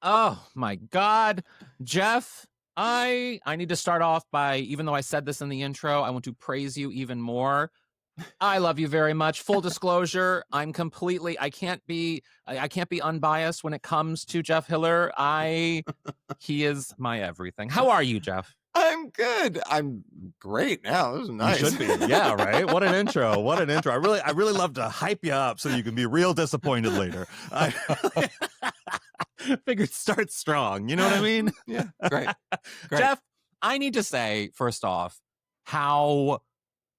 Oh my God, Jeff. I need to start off by, even though I said this in the intro, I want to praise you even more. I love you very much. Full disclosure, I can't be unbiased when it comes to Jeff Hiller. He is my everything. How are you, Jeff? I'm good. I'm great now. This is nice. You should be. Yeah, right. What an intro. What an intro. I really love to hype you up so you can be real disappointed later. I figured start strong. You know what I mean? Yeah, great. Jeff, I need to say, first off, how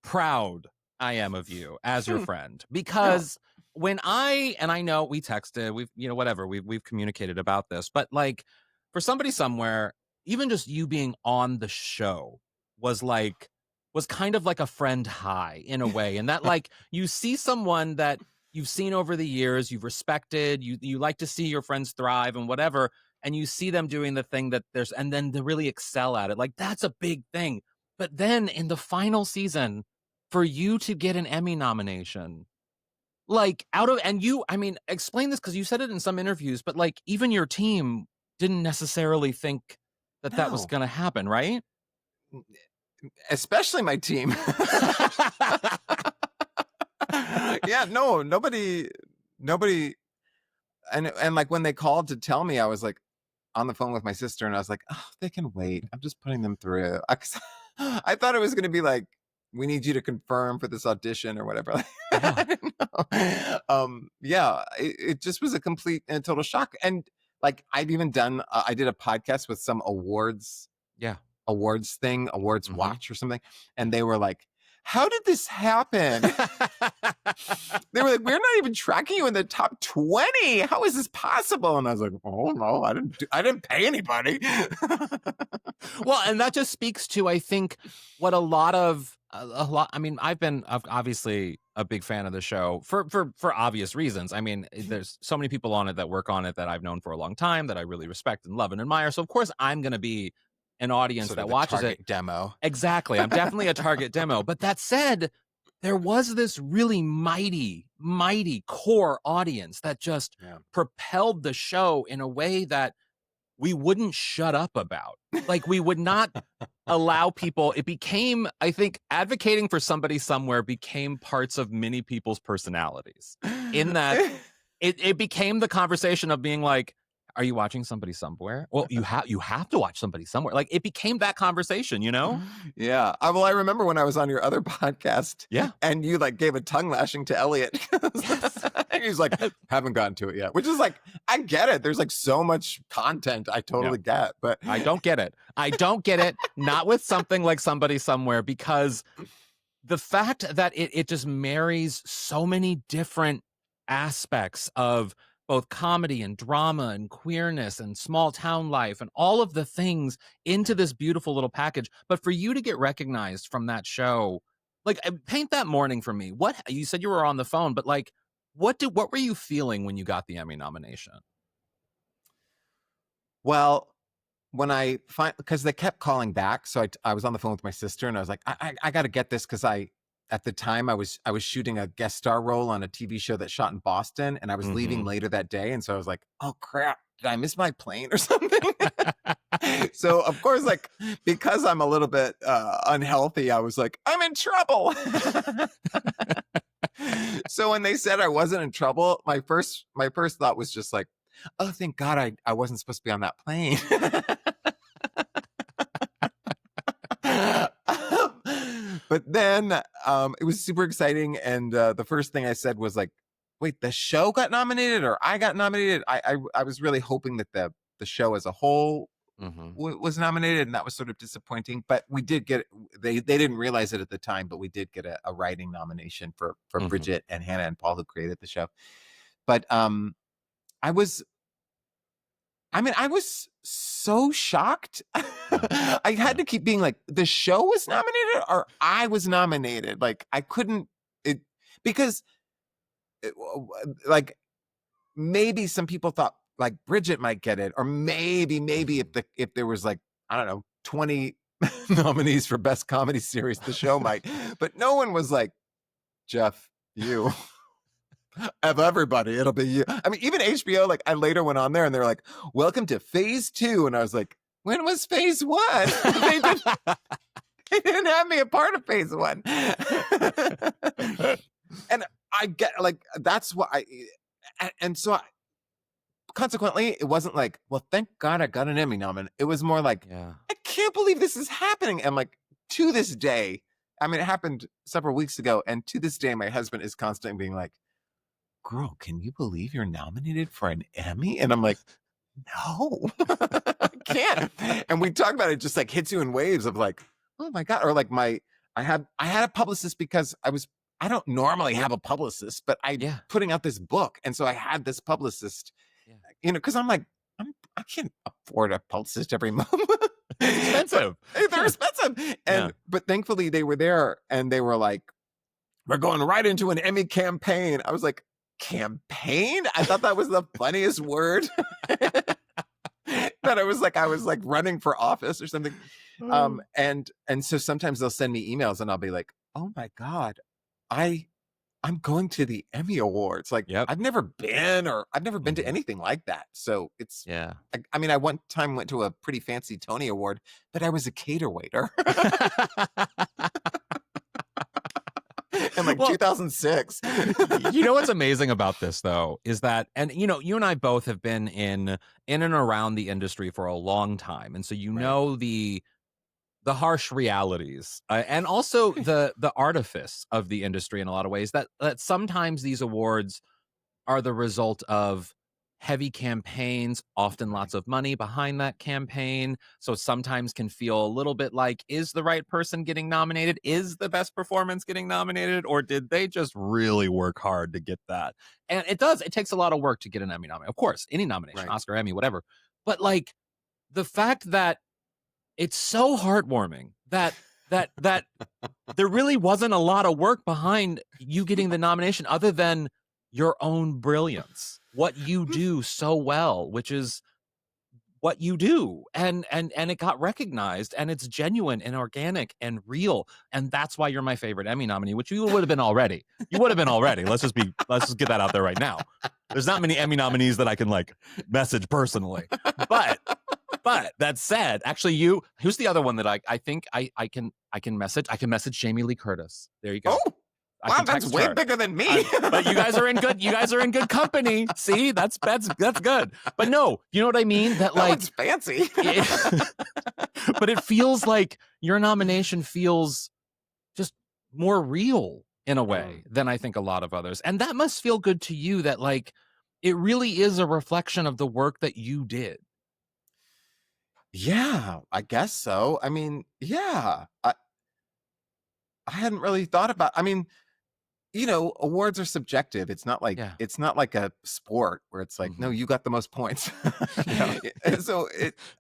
proud I am of you as your friend, because when I know we texted, we've communicated about this, but like for somebody somewhere, even just you being on the show was kind of like a friend high in a way. And that like you see someone that you've seen over the years, you've respected, you like to see your friends thrive and whatever, and you see them doing the thing and then to really excel at it. Like that's a big thing. But then in the final season, for you to get an Emmy nomination, explain this because you said it in some interviews, but like even your team didn't necessarily think that was going to happen, right? Especially my team. Yeah, no, nobody. And like when they called to tell me, I was like on the phone with my sister and I was like, oh, they can wait. I'm just putting them through. I thought it was going to be like, we need you to confirm for this audition or whatever. I didn't know. It just was a complete and total shock. And like I've even done, I did a podcast with some awards watch or something. And they were like, how did this happen? They were like, we're not even tracking you in the top 20. How is this possible? And I was like, oh no, I didn't pay anybody. Well, and that just speaks to, I think, what I mean, I've been obviously a big fan of the show for obvious reasons. I mean, there's so many people on it that work on it that I've known for a long time that I really respect and love and admire. So of course I'm going to be an audience that watches it. Demo. Exactly. I'm definitely a target demo. But that said, there was this really mighty core audience that just propelled the show in a way that we wouldn't shut up about. Like we would not allow people. It became, I think, advocating for somebody somewhere became parts of many people's personalities, in that it became the conversation of being like, are you watching Somebody Somewhere? Well, you have to watch Somebody Somewhere. Like it became that conversation, you know? Yeah. Well, I remember when I was on your other podcast. Yeah. And you like gave a tongue lashing to Elliot. Yes. He's like, haven't gotten to it yet. Which is like, I get it. There's like so much content I totally get, but I don't get it. Not with something like Somebody Somewhere, because the fact that it just marries so many different aspects of both comedy and drama and queerness and small town life and all of the things into this beautiful little package. But for you to get recognized from that show, like paint that morning for me. What you said you were on the phone, but like, what were you feeling when you got the Emmy nomination? Well, when because they kept calling back. So I was on the phone with my sister and I was like, I got to get this. Cause at the time I was shooting a guest star role on a TV show that shot in Boston and I was leaving later that day. And so I was like, oh crap, did I miss my plane or something? So of course, like, because I'm a little bit unhealthy, I was like, I'm in trouble. So when they said I wasn't in trouble, my first thought was just like, oh, thank God I wasn't supposed to be on that plane. But then it was super exciting. And the first thing I said was like, wait, the show got nominated or I got nominated? I was really hoping that the show as a whole was nominated, and that was sort of disappointing. But we did get they didn't realize it at the time, but we did get a writing nomination for Bridget and Hannah and Paul, who created the show. But I was so shocked. I had to keep being like, the show was nominated or I was nominated. Like I couldn't because like maybe some people thought like Bridget might get it, or maybe if there was like, I don't know, 20 nominees for best comedy series, the show might, but no one was like, Jeff, you. of everybody. It'll be you. I mean, even HBO, like I later went on there and they're like, welcome to phase 2. And I was like, when was phase 1? They didn't have me a part of phase 1. And I get like, that's what and so consequently, it wasn't like, well, thank God I got an Emmy nomination. It was more like, Yeah. I can't believe this is happening. And like to this day, I mean, it happened several weeks ago. And to this day, my husband is constantly being like, girl, can you believe you're nominated for an Emmy? And I'm like, no, I can't. And we talk about it, just like hits you in waves of like, oh my God. Or like I had a publicist because I don't normally have a publicist, but Yeah. putting out this book. And so I had this publicist, because I'm like, I can't afford a publicist every month. It's expensive. They're expensive. But thankfully they were there and they were like, we're going right into an Emmy campaign. I was like, campaign? I thought that was the funniest word. That I was like running for office or something. And so sometimes they'll send me emails and I'll be like, oh my God, I'm going to the Emmy Awards. Like I've never been to anything like that. So it's, I mean, I one time went to a pretty fancy Tony Award, but I was a cater waiter. In like 2006. You know what's amazing about this though is that, and you and I both have been in and around the industry for a long time, and so know the harsh realities and also the artifice of the industry in a lot of ways, that sometimes these awards are the result of heavy campaigns, often lots of money behind that campaign. So sometimes can feel a little bit like, is the right person getting nominated? Is the best performance getting nominated? Or did they just really work hard to get that? And it takes a lot of work to get an Emmy nomination. Of course, any nomination, Oscar, Emmy, whatever. But like the fact that it's so heartwarming that there really wasn't a lot of work behind you getting the nomination other than your own brilliance, what you do so well, which is what you do. And it got recognized, and it's genuine and organic and real. And that's why you're my favorite Emmy nominee, which you would have been already. You would have been already. Let's just get that out there right now. There's not many Emmy nominees that I can like message personally. But that said, actually, who's the other one that I think I can message? I can message Jamie Lee Curtis. There you go. Oh, wow, that's way bigger than me. But you guys are in good company. See, that's good. But no, you know what I mean? That like one's fancy. But it feels like your nomination feels just more real in a way than I think a lot of others. And that must feel good to you, that like it really is a reflection of the work that you did. Yeah, I guess so. I mean, yeah. I hadn't really thought about, I mean, awards are subjective. It's not like a sport where it's like, no, you got the most points. So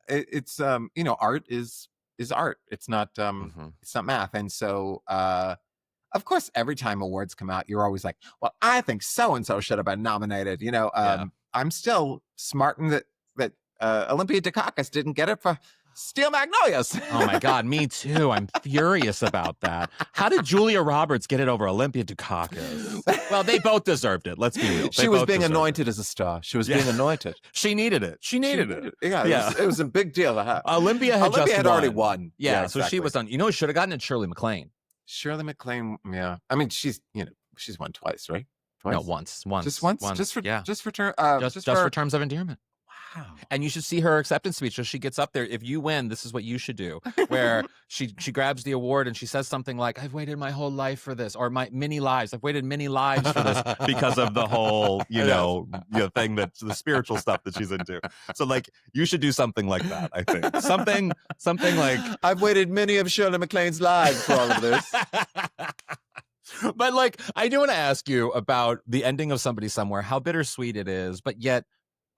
it's art is art. It's not it's not math. And so of course, every time awards come out, you're always like, well, I think so and so should have been nominated. I'm still smarting that Olympia Dukakis didn't get it for Steel Magnolias. Oh my God, me too. I'm furious about that. How did Julia Roberts get it over Olympia Dukakis? Well, they both deserved it. Let's be real. She was being anointed as a star. She was being anointed. She needed it. Yeah. It was a big deal to have. Olympia had already won. Yeah, exactly. So she was on. Who should have gotten it? Shirley MacLaine. Shirley MacLaine. Yeah. I mean, she's won twice, right? Twice? No, once. Just once. Just for terms of endearment. Wow. And you should see her acceptance speech as she gets up there. If you win, this is what you should do. Where she grabs the award and she says something like, I've waited my whole life for this, or my many lives. I've waited many lives for this because of the whole, thing, that the spiritual stuff that she's into. So like you should do something like that, I think. Something like, I've waited many of Shirley MacLaine's lives for all of this. But like, I do want to ask you about the ending of Somebody Somewhere, how bittersweet it is, but yet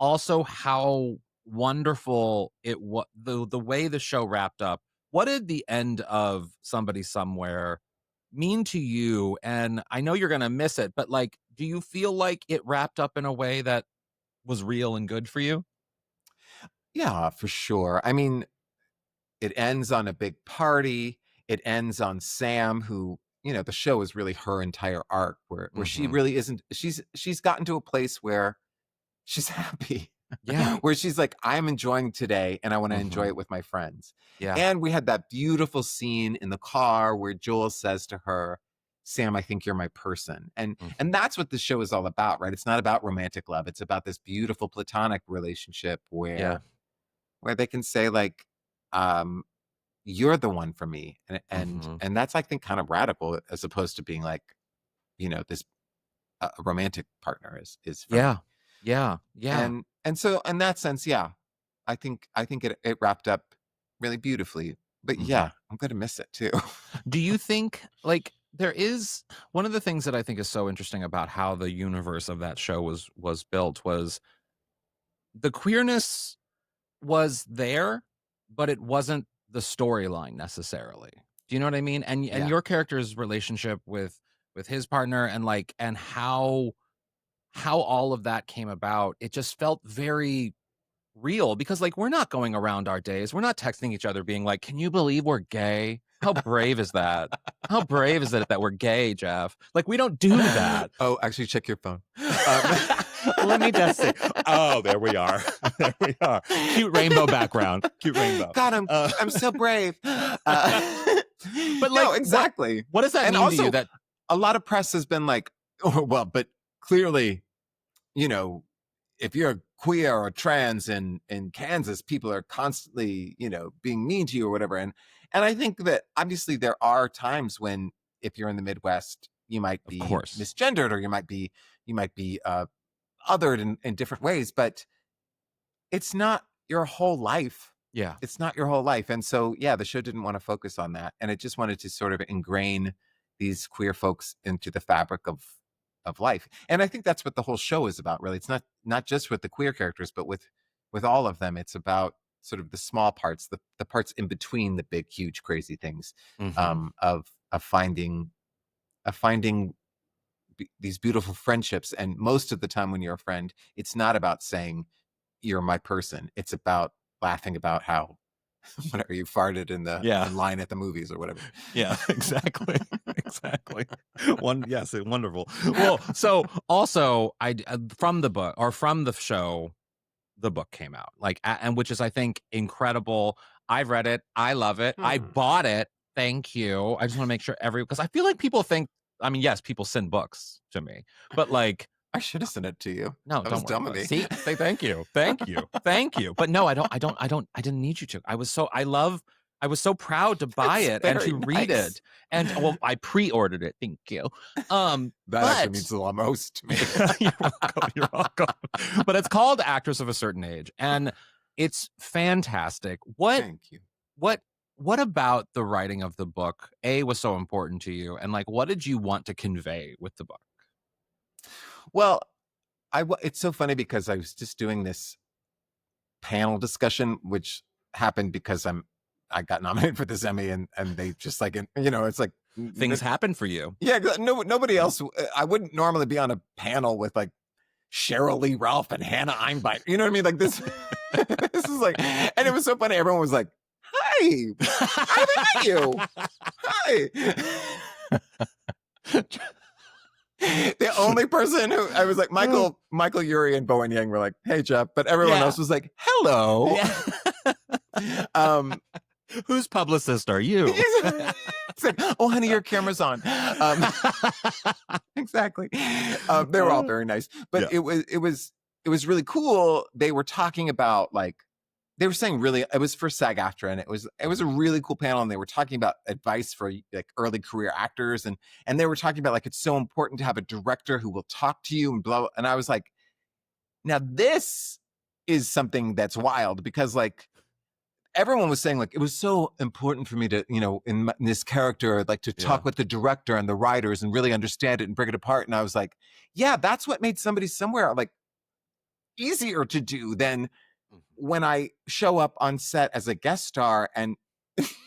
also how wonderful it was, the way the show wrapped up. What did the end of Somebody Somewhere mean to you? And I know you're going to miss it, but like, do you feel like it wrapped up in a way that was real and good for you? Yeah, for sure. I mean, it ends on a big party. It ends on Sam, who the show is really her entire arc where she Mhm. really isn't, she's gotten to a place where she's happy. Yeah. Where she's like, I'm enjoying today and I want to enjoy Mhm. it with my friends. Yeah. And we had that beautiful scene in the car where Joel says to her, Sam, I think you're my person. And Mhm. that's what the show is all about, right? It's not about romantic love. It's about this beautiful platonic relationship Yeah. where they can say like, um, you're the one for me. Mhm. And that's, I think, kind of radical as opposed to being like, this romantic partner is for me. Yeah. Yeah. Yeah. And so in that sense, yeah, I think it wrapped up really beautifully. But Mhm. yeah, I'm gonna miss it too. Do you think like there is one of the things that I think is so interesting about how the universe of that show was built was the queerness was there, but it wasn't the storyline necessarily. Do you know what I mean? And Yeah. your character's relationship with his partner and like and how all of that came about, it just felt very real because like we're not going around our days. We're not texting each other being like, "Can you believe we're gay?" How brave is that? How brave is it that we're gay, Jeff? Like we don't do that. Oh, actually, check your phone. Um, Let me just see. Oh, there we are. There we are. Cute rainbow background. Cute rainbow. God, I'm so brave. But No, like exactly. what does that And mean to you also, that a lot of press has been like, oh, well, but clearly, you know, if you're queer or trans in Kansas, people are constantly, being mean to you or whatever. And I think that obviously there are times when, if you're in the Midwest, you might of be course. misgendered, or you might be othered in different ways, but it's not your whole life. Yeah. It's not your whole life. And so, yeah, the show didn't want to focus on that. And it just wanted to sort of ingrain these queer folks into the fabric of life. And I think that's what the whole show is about, really. It's not just with the queer characters, but with all of them. It's about sort of the small parts, the parts in between the big, huge, crazy things, Mhm. of finding these beautiful friendships. And most of the time when you're a friend, it's not about saying you're my person. It's about laughing about how whatever you farted Yeah. in line at the movies or whatever. Yeah, exactly. Exactly. One yes, wonderful. Well, so also from the book or from the show, the book came out. Like and which is I think incredible. I've read it. I love it. I Hmm. bought it. Thank you. I just want to make sure because I feel like people think I mean, yes, people send books to me, but like I should have sent it to you. no, That was don't worry dumb of about it. me. See, say thank you. Thank you. Thank you. But no, I didn't need you to. I was so proud to buy That's it and very to read nice. it. And well, I pre-ordered it. Thank you. That actually But means the most to me. you're welcome. You're welcome. But it's called Actress of a Certain Age. And it's fantastic. Thank you. What what about the writing of the book, A, was so important to you? And like what did you want to convey with the book? Well, it's so funny because I was just doing this panel discussion, which happened because I got nominated for this Emmy, and they just like, it's like, Things happen for you. yeah, no, nobody else. I wouldn't normally be on a panel with like Cheryl Lee Ralph and Hannah Einbein. You know what I mean? Like this, this is like, and it was so funny. Everyone was like, "Hi, I haven't met you. Hi." The only person who I was like, Michael Yuri and Bowen Yang were like, "Hey, Jeff," but everyone Yeah. else was like, "Hello." Yeah. Um, Whose publicist are you? it's like, "Oh, honey, your camera's on." Exactly. They were all very nice, but Yeah. it was really cool. They were talking about like they were saying really it was for SAG-AFTRA, and it was a really cool panel, and they were talking about advice for like early career actors, and they were talking about like it's so important to have a director who will talk to you and blah, and I was like, now this is something that's wild because like everyone was saying like it was so important for me to in this character like to Yeah. talk with the director and the writers and really understand it and break it apart, and I was like, yeah, that's what made Somebody Somewhere like easier to do than Mhm. when I show up on set as a guest star and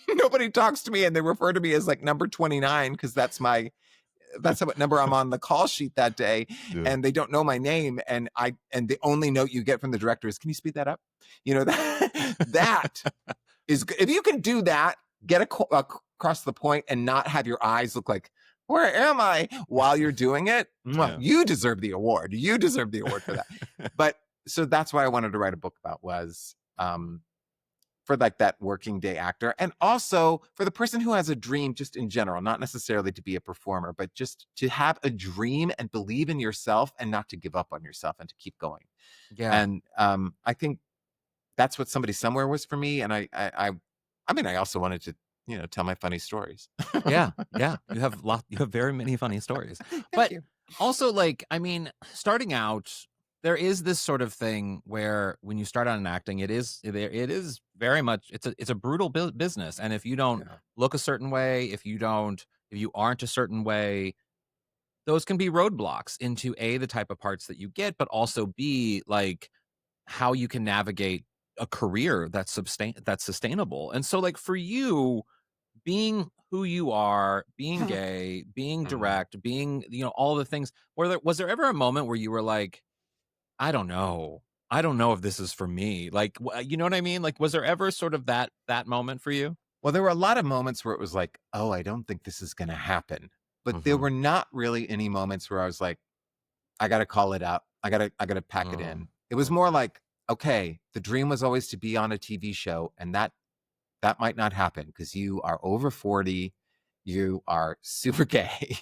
nobody talks to me and they refer to me as like number 29 because that's what number I'm on the call sheet that day, Yeah. and they don't know my name, and the only note you get from the director is, can you speed that up? That is good. If you can do that, get across the point and not have your eyes look like where am I? While you're doing it, Yeah. you deserve the award. You deserve the award for that. But so that's why I wanted to write a book about was for like that working day actor, and also for the person who has a dream just in general, not necessarily to be a performer, but just to have a dream and believe in yourself and not to give up on yourself and to keep going. Yeah. And I think that's what Somebody Somewhere was for me. And I mean, I also wanted to, tell my funny stories. Yeah. You have very many funny stories. Thank But you. also, like, I mean, starting out, there is this sort of thing where when you start out in acting, it is very much it's a brutal business. And if you don't Yeah. look a certain way, if you aren't a certain way, those can be roadblocks into the type of parts that you get, but also B, like how you can navigate a career that's sustainable. And so, like, for you, being who you are, being gay, being Mhm. direct, being, all the things, was there ever a moment where you were like, I don't know. I don't know if this is for me. Like, you know what I mean? Like, was there ever sort of that moment for you? Well, there were a lot of moments where it was like, oh, I don't think this is going to happen. But there Mhm. were not really any moments where I was like, I got to call it out. I got to pack it Mm, in. It was more mhm. like, okay, the dream was always to be on a TV show, and that might not happen because you are over 40, you are super gay,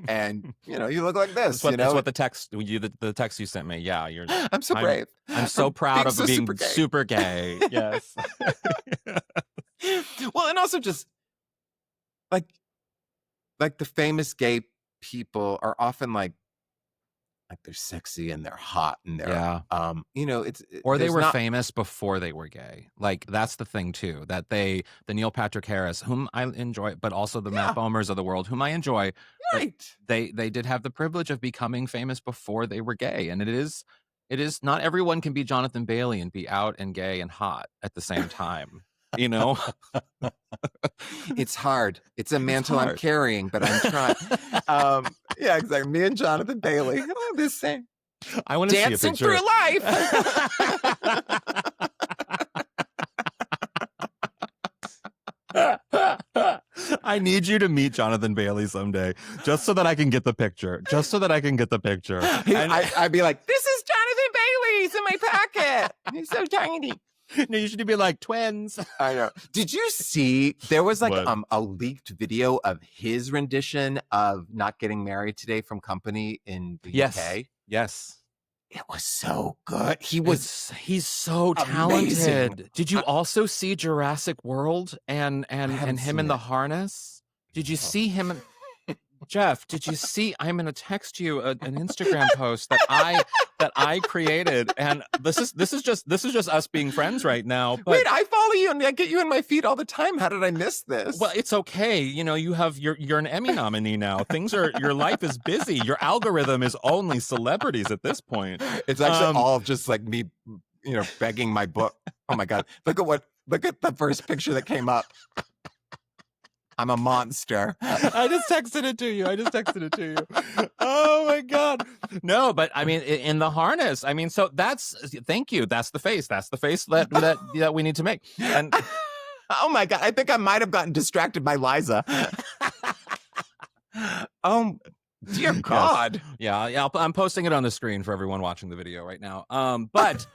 and you look like It's this, what the text you sent me. Yeah, I'm so I'm brave I'm for so proud being of so super being gay. super gay. Yes. Well, and also just like the famous gay people are often like they're sexy and they're hot and they're Yeah. Or they there's were not famous before they were gay. Like, that's the thing too, that the Neil Patrick Harris, whom I enjoy, but also the Matt yeah, Bomers of the world, whom I enjoy, but right. they did have the privilege of becoming famous before they were gay. And it is not everyone can be Jonathan Bailey and be out and gay and hot at the same time. You know? It's hard. It's a It's mantle I'm hard. carrying, but I'm trying. Yeah, exactly. Me and Jonathan Bailey, this same I want to see a dancing through picture. life. I need you to meet Jonathan Bailey someday, just so that I can get the picture. Just so that I can get the picture. And I'd be like, this is Jonathan Bailey. He's in my pocket. He's so tiny. no, you should be like twins. I know. Did you see there was like What? a leaked video of his rendition of Not Getting Married Today from Company in the Yes. UK? Yes. It was so good. He was He's so amazing. talented. Did you also see Jurassic World and I haven't him in seen the it. harness? Did you Oh. see him? Jeff, did you see? I'm going to text you an Instagram post that I created, and this is just us being friends right now. But Wait, I follow you and I get you in my feed all the time. How did I miss this? well, it's okay. You're an Emmy nominee now. Your life is busy. Your algorithm is only celebrities at this point. It's actually all just like me, begging my book. Oh my God. Look at the first picture that came up. I'm a monster. I just texted it to you. Oh my God. No, but I mean, in the harness. I mean, so thank you. That's the face. That's the face that we need to make. And Oh my God. I think I might have gotten distracted by Liza. Oh, dear God. yeah. I'm posting it on the screen for everyone watching the video right now. But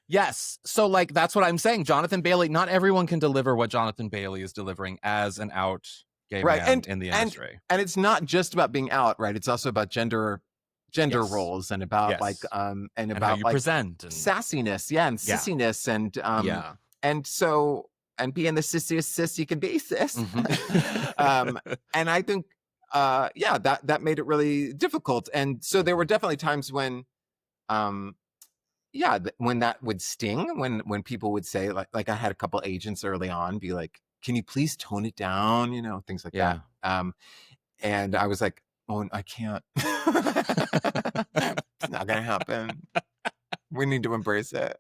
yes. So, like, that's what I'm saying. Jonathan Bailey, not everyone can deliver what Jonathan Bailey is delivering as an out gay Right. man in the industry. And it's not just about being out, right? It's also about gender Yes. roles and about Yes. and And about how you present. And sassiness, and Yeah. sissiness and yeah. and so and being the sissiest sis you can be, sis. Mhm. And I think that made it really difficult. And so there were definitely times when when that would sting, when people would say like I had a couple agents early on be like, can you please tone it down, things like Yeah. that. And I was like, oh, I can't. It's not gonna happen. We need to embrace it.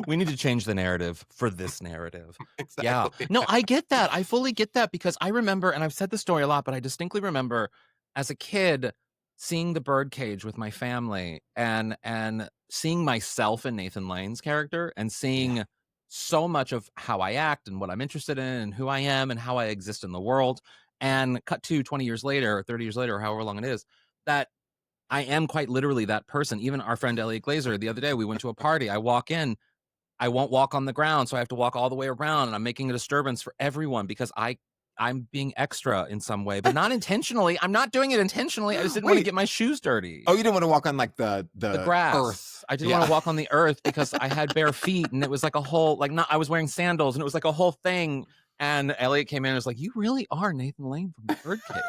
We need to change the narrative for this narrative. Exactly. Yeah. No, I get that. I fully get that, because I remember, and I've said this story a lot, but I distinctly remember as a kid seeing the birdcage with my family and seeing myself in Nathan Lane's character and seeing so much of how I act and what I'm interested in and who I am and how I exist in the world. And cut to 20 years later or 30 years later or however long it is, that I am quite literally that person. Even our friend Elliot Glazer, the other day, we went to a party. I walk in, I won't walk on the ground, so I have to walk all the way around, and I'm making a disturbance for everyone because I'm being extra in some way, but not intentionally. I'm not doing it intentionally. I just didn't want to Wait. get my shoes dirty. Oh, you didn't want to walk on like The the grass. earth. I didn't want to walk on the earth because I had bare feet, and it was like a whole not. I was wearing sandals, and it was like a whole thing. And Elliot came in and was like, "You really are Nathan Lane from the Birdcage,"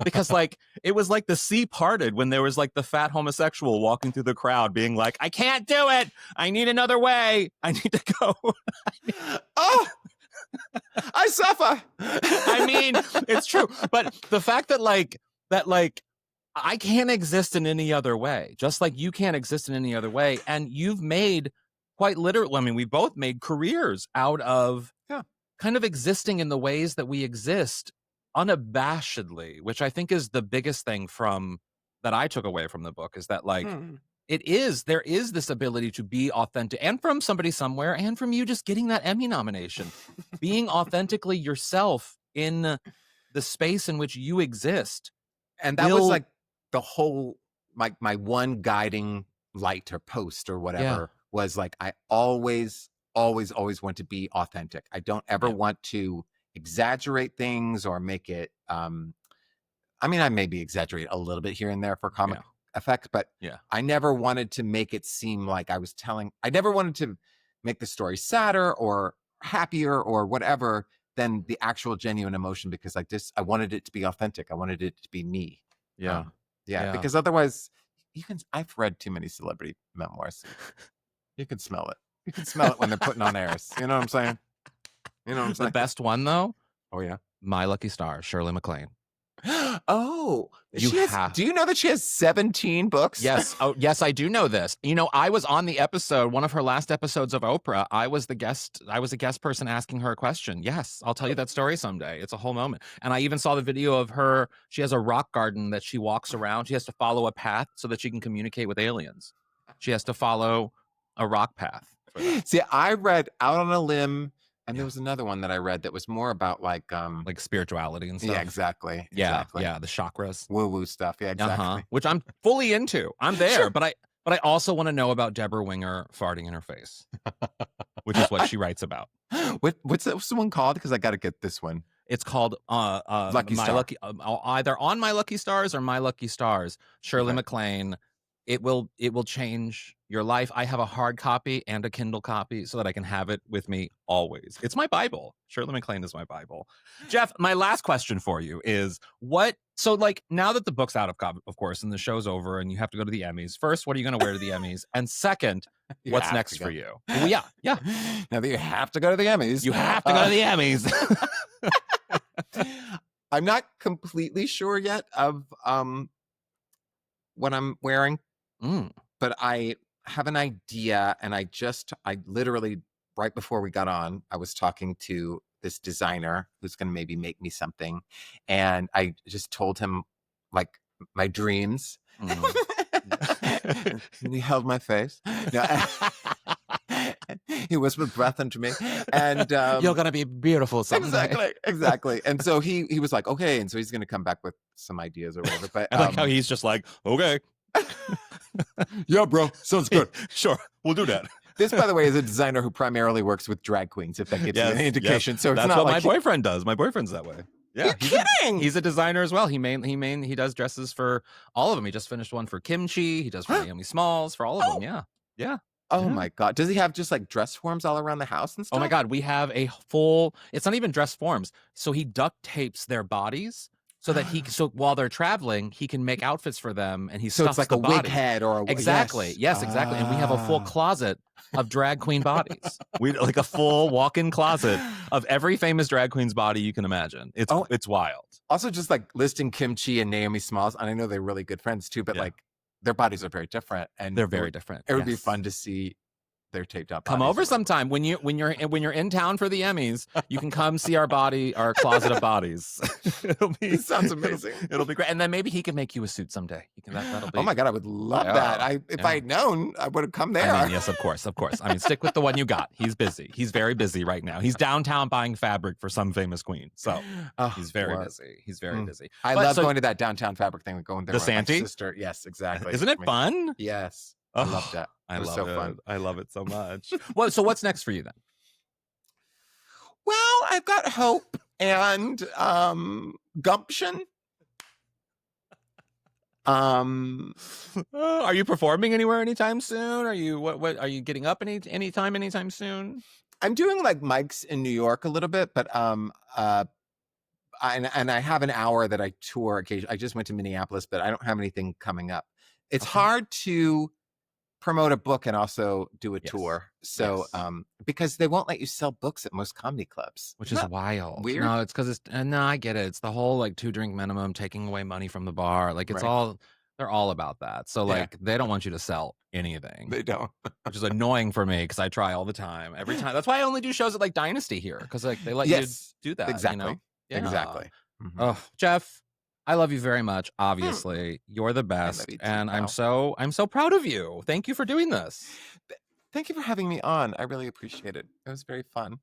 because like it was like the sea parted when there was like the fat homosexual walking through the crowd, being like, "I can't do it. I need another way. I need to go." Oh, I suffer. I mean, it's true, but the fact that I can't exist in any other way, just like you can't exist in any other way, and you've made quite literally. I mean, we both made careers out of kind of existing in the ways that we exist unabashedly, which I think is the biggest thing from that I took away from the book is that there is this ability to be authentic, and from somebody somewhere and from you just getting that Emmy nomination, being authentically yourself in the space in which you exist. And that was like the whole my one guiding light or post or whatever was like I always want to be authentic. I don't ever want to exaggerate things or make it I mean, I maybe exaggerate a little bit here and there for comic effect, but I never wanted to make it seem like I never wanted to make the story sadder or happier or whatever than the actual genuine emotion, because I wanted it to be authentic. I wanted it to be me. Because otherwise I've read too many celebrity memoirs. You can smell it. You can smell it when they're putting on airs. You know what I'm saying? You know what I'm saying? The best one though? Oh yeah. My Lucky Star, Shirley MacLaine. Oh, do you know that she has 17 books? Yes. Oh, yes, I do know this. You know, I was on the episode, one of her last episodes of Oprah. I was a guest person asking her a question. Yes, I'll tell you that story someday. It's a whole moment. And I even saw the video of her. She has a rock garden that she walks around. She has to follow a path so that she can communicate with aliens. She has to follow a rock path. See, I read Out on a Limb, and there was another one that I read that was more about like spirituality and stuff. Yeah, exactly. Yeah, the chakras, woo stuff. Yeah, exactly. Which I'm fully into. I'm there, sure. but I also want to know about Deborah Winger farting in her face, which is what she writes about. What's the one called? Because I got to get this one. It's called Lucky Star. Either On My Lucky Stars or My Lucky Stars. Shirley MacLaine. It will change your life. I have a hard copy and a Kindle copy so that I can have it with me always. It's my Bible. Shirley MacLaine is my Bible. Jeff, my last question for you is so like now that the book's out of course, and the show's over and you have to go to the Emmys, first, what are you going to wear to the Emmys? And second, what's next for you? Well, yeah. Now that you have to go to the Emmys. You have to go to the Emmys. I'm not completely sure yet of what I'm wearing. But I have an idea, and I literally right before we got on, I was talking to this designer who's going to maybe make me something, and I just told him like my dreams. And he held my face. He whispered breath into me, and you're gonna be beautiful someday. Exactly. And so he was like, okay, and so he's gonna come back with some ideas or whatever. But I like how he's just like, okay. Yeah, bro, sounds good. Sure, we'll do that. This, by the way, is a designer who primarily works with drag queens, if that gives you any indication. So that's not what like my boyfriend does. My boyfriend's that way. Yeah, you're kidding. He's a designer as well. He does dresses for all of them. He just finished one for Kimchi. He does for Naomi Smalls, for all of them. Yeah. Oh my God. Does he have just like dress forms all around the house and stuff? Oh my God. We have a full, it's not even dress forms. So he duct tapes their bodies so that so while they're traveling, he can make outfits for them, and he stuffs it's like the a wig head or a exactly. Yes, exactly. And we have a full closet of drag queen bodies. We like a full walk-in closet of every famous drag queen's body you can imagine. It's wild. Also, just like listing Kimchi and Naomi Smalls, and I know they're really good friends too, but like their bodies are very different, and they're very different. It would be fun to see their taped up Come bodies over or whatever. sometime when you're in town for the Emmys. You can come see our closet of bodies. This sounds amazing. It'll be great, and then maybe he can make you a suit someday. That'll be. Oh my God, I would love Yeah, that. If I had known, I would have come there. I mean, yes, of course. I mean, stick with the one you got. He's busy. He's very busy right now. He's downtown buying fabric for some famous queen. So he's very busy. He's very busy. I love going to that downtown fabric thing. Going there The with my Santee? sister. Yes, exactly. Isn't it fun? Yes. I loved that. I It was love so it. fun. I love it so much. Well, so what's next for you then? Well, I've got hope and gumption. Are you performing anywhere anytime soon? Are you what are you getting up anytime soon? I'm doing like mics in New York a little bit, but I have an hour that I tour occasionally. I just went to Minneapolis, but I don't have anything coming up. It's hard to promote a book and also do a tour. So because they won't let you sell books at most comedy clubs, which is wild. Weird. No, it's because no, I get it. It's the whole like 2-drink minimum, taking away money from the bar. Like it's all they're all about that. So like they don't want you to sell anything. They don't, which is annoying for me because I try all the time. Every time. That's why I only do shows at like Dynasty here because like they let you do that. Exactly. You know? Yeah. Exactly. Mm-hmm. Oh, Jeff, I love you very much. Obviously, you're the best, and I'm so proud of you. Thank you for doing this. Thank you for having me on. I really appreciate it. It was very fun.